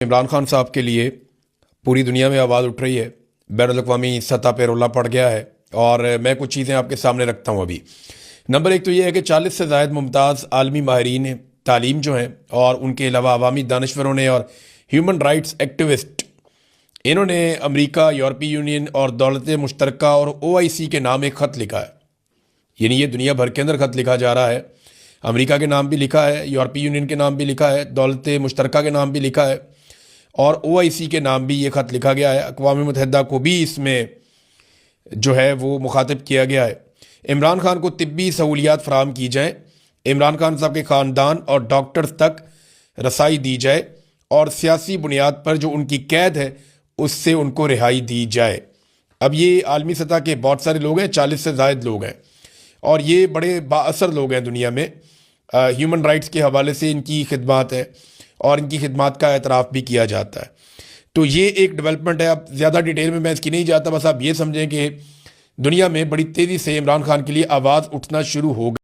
عمران خان صاحب کے لیے پوری دنیا میں آواز اٹھ رہی ہے، بین الاقوامی سطح پہ رولا پڑ گیا ہے، اور میں کچھ چیزیں آپ کے سامنے رکھتا ہوں ابھی۔ نمبر ایک تو یہ ہے کہ 40 سے زائد ممتاز عالمی ماہرین تعلیم جو ہیں، اور ان کے علاوہ عوامی دانشوروں نے اور ہیومن رائٹس ایکٹیوسٹ، انہوں نے امریکہ، یورپی یونین اور دولت مشترکہ اور OIC کے نام ایک خط لکھا ہے۔ یعنی یہ دنیا بھر کے اندر خط لکھا جا رہا ہے، امریکہ کے نام بھی لکھا ہے، یورپی یونین کے نام بھی لکھا ہے، دولت مشترکہ کے نام بھی لکھا ہے، اور OIC کے نام بھی یہ خط لکھا گیا ہے۔ اقوام متحدہ کو بھی اس میں جو ہے وہ مخاطب کیا گیا ہے۔ عمران خان کو طبی سہولیات فراہم کی جائیں، عمران خان صاحب کے خاندان اور ڈاکٹرز تک رسائی دی جائے، اور سیاسی بنیاد پر جو ان کی قید ہے اس سے ان کو رہائی دی جائے۔ اب یہ عالمی سطح کے بہت سارے لوگ ہیں، 40 سے زائد لوگ ہیں، اور یہ بڑے با اثر لوگ ہیں دنیا میں۔ ہیومن رائٹس کے حوالے سے ان کی خدمات ہے، اور ان کی خدمات کا اعتراف بھی کیا جاتا ہے۔ تو یہ ایک ڈیولپمنٹ ہے۔ اب زیادہ ڈیٹیل میں اس کی نہیں جاتا، بس آپ یہ سمجھیں کہ دنیا میں بڑی تیزی سے عمران خان کے لیے آواز اٹھنا شروع ہو گئی۔